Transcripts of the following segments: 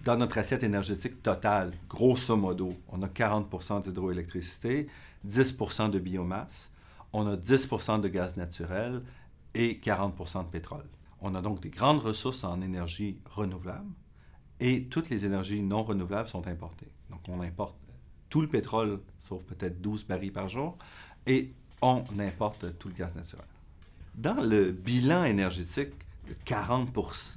Dans notre assiette énergétique totale, grosso modo, on a 40 d'hydroélectricité, 10 de biomasse, on a 10 de gaz naturel et 40 de pétrole. On a donc des grandes ressources en énergie renouvelable et toutes les énergies non renouvelables sont importées. Donc on importe tout le pétrole, sauf peut-être 12 barils par jour, et on importe tout le gaz naturel. Dans le bilan énergétique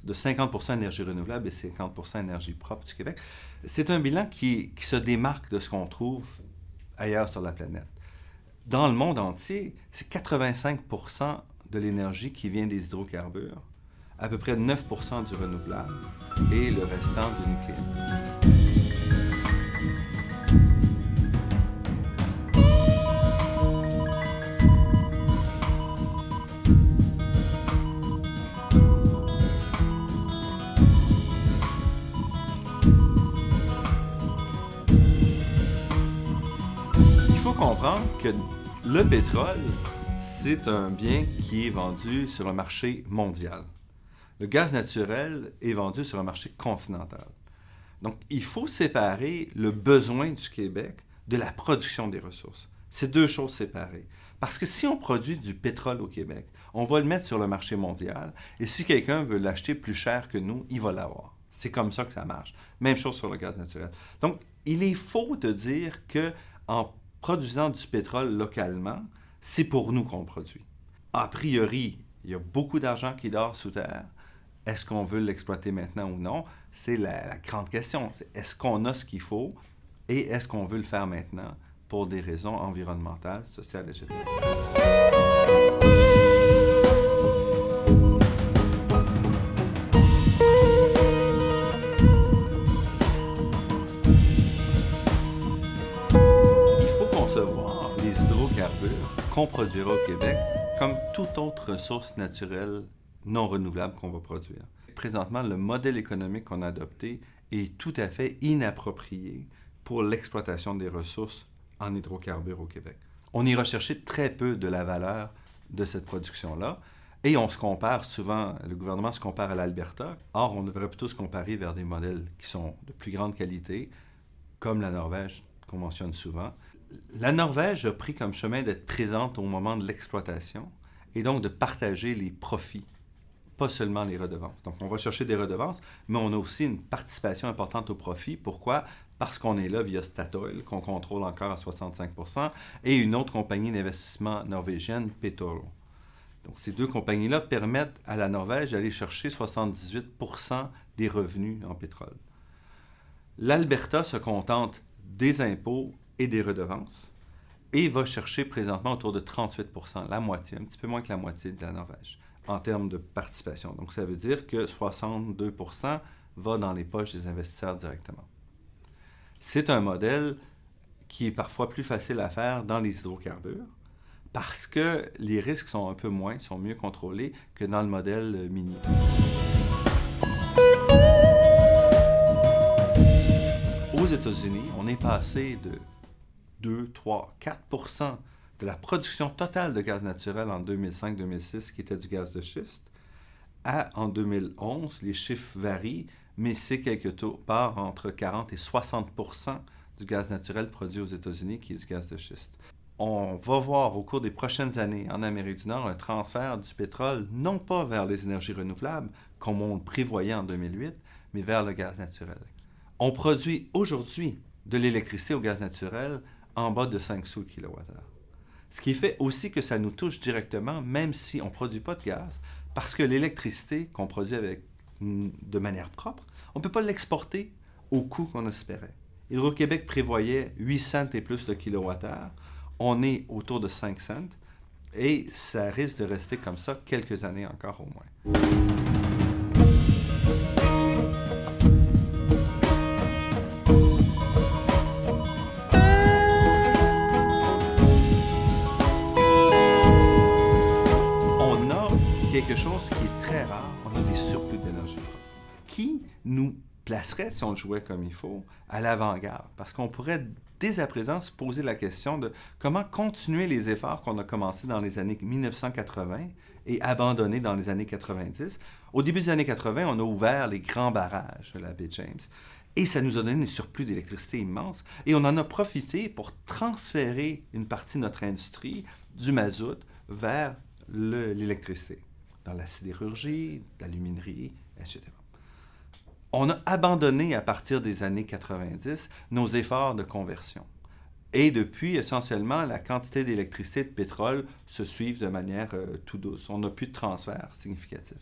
de 50 énergie renouvelable et 50 énergie propre du Québec, c'est un bilan qui se démarque de ce qu'on trouve ailleurs sur la planète. Dans le monde entier, c'est 85 de l'énergie qui vient des hydrocarbures, à peu près 9 du renouvelable et le restant du nucléaire. Il faut comprendre que le pétrole, c'est un bien qui est vendu sur un marché mondial. Le gaz naturel est vendu sur un marché continental. Donc, il faut séparer le besoin du Québec de la production des ressources. C'est deux choses séparées. Parce que si on produit du pétrole au Québec, on va le mettre sur le marché mondial, et si quelqu'un veut l'acheter plus cher que nous, il va l'avoir. C'est comme ça que ça marche. Même chose sur le gaz naturel. Donc, il est faux de dire qu'en produisant du pétrole localement, c'est pour nous qu'on le produit. A priori, il y a beaucoup d'argent qui dort sous terre. Est-ce qu'on veut l'exploiter maintenant ou non? C'est la grande question. Est-ce qu'on a ce qu'il faut et est-ce qu'on veut le faire maintenant pour des raisons environnementales, sociales et générales? Il faut concevoir les hydrocarbures qu'on produira au Québec comme toute autre ressource naturelle non renouvelable qu'on va produire. Présentement, le modèle économique qu'on a adopté est tout à fait inapproprié pour l'exploitation des ressources en hydrocarbures au Québec. On y recherche très peu de la valeur de cette production-là et on se compare souvent, le gouvernement se compare à l'Alberta. Or, on devrait plutôt se comparer vers des modèles qui sont de plus grande qualité, comme la Norvège, qu'on mentionne souvent. La Norvège a pris comme chemin d'être présente au moment de l'exploitation et donc de partager les profits, pas seulement les redevances. Donc, on va chercher des redevances, mais on a aussi une participation importante au profit. Pourquoi? Parce qu'on est là via Statoil, qu'on contrôle encore à 65 %, et une autre compagnie d'investissement norvégienne, Petoro. Donc, ces deux compagnies-là permettent à la Norvège d'aller chercher 78 % des revenus en pétrole. L'Alberta se contente des impôts et des redevances et va chercher présentement autour de 38 %, la moitié, un petit peu moins que la moitié de la Norvège, en termes de participation. Donc, ça veut dire que 62 % va dans les poches des investisseurs directement. C'est un modèle qui est parfois plus facile à faire dans les hydrocarbures parce que les risques sont un peu moins, sont mieux contrôlés que dans le modèle minier. Aux États-Unis, on est passé de 2, 3, 4 % de la production totale de gaz naturel en 2005-2006, qui était du gaz de schiste, à, en 2011, les chiffres varient, mais c'est quelque part entre 40 et 60 % du gaz naturel produit aux États-Unis qui est du gaz de schiste. On va voir au cours des prochaines années en Amérique du Nord un transfert du pétrole, non pas vers les énergies renouvelables, comme on le prévoyait en 2008, mais vers le gaz naturel. On produit aujourd'hui de l'électricité au gaz naturel en bas de 5 sous le kilowattheure. Ce qui fait aussi que ça nous touche directement, même si on ne produit pas de gaz, parce que l'électricité qu'on produit de manière propre, on ne peut pas l'exporter au coût qu'on espérait. Hydro-Québec prévoyait 8 cents et plus le kilowattheure. On est autour de 5 cents et ça risque de rester comme ça quelques années encore au moins. Quelque chose qui est très rare, on a des surplus d'énergie propre, qui nous placerait, si on le jouait comme il faut, à l'avant-garde. Parce qu'on pourrait dès à présent se poser la question de comment continuer les efforts qu'on a commencés dans les années 1980 et abandonnés dans les années 90. Au début des années 80, on a ouvert les grands barrages de la baie James et ça nous a donné un surplus d'électricité immense et on en a profité pour transférer une partie de notre industrie du mazout vers l'électricité, dans la sidérurgie, l'aluminerie, etc. On a abandonné à partir des années 90 nos efforts de conversion. Et depuis, essentiellement, la quantité d'électricité et de pétrole se suivent de manière tout douce. On n'a plus de transfert significatif.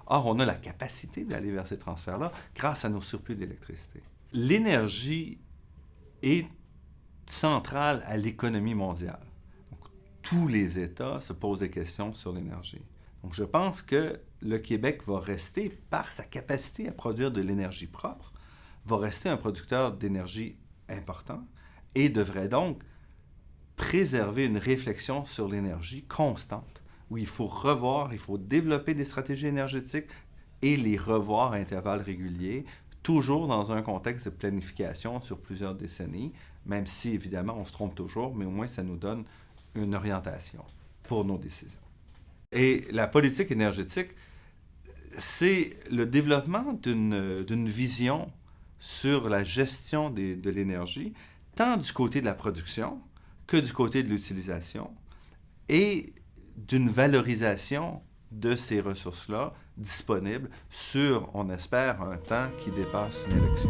Or, on a la capacité d'aller vers ces transferts-là grâce à nos surplus d'électricité. L'énergie est centrale à l'économie mondiale. Donc, tous les États se posent des questions sur l'énergie. Donc, je pense que le Québec va rester, par sa capacité à produire de l'énergie propre, va rester un producteur d'énergie important et devrait donc préserver une réflexion sur l'énergie constante, où il faut revoir, il faut développer des stratégies énergétiques et les revoir à intervalles réguliers, toujours dans un contexte de planification sur plusieurs décennies, même si, évidemment, on se trompe toujours, mais au moins ça nous donne une orientation pour nos décisions. Et la politique énergétique, c'est le développement d'une vision sur la gestion de l'énergie, tant du côté de la production que du côté de l'utilisation, et d'une valorisation de ces ressources-là disponibles sur, on espère, un temps qui dépasse une élection.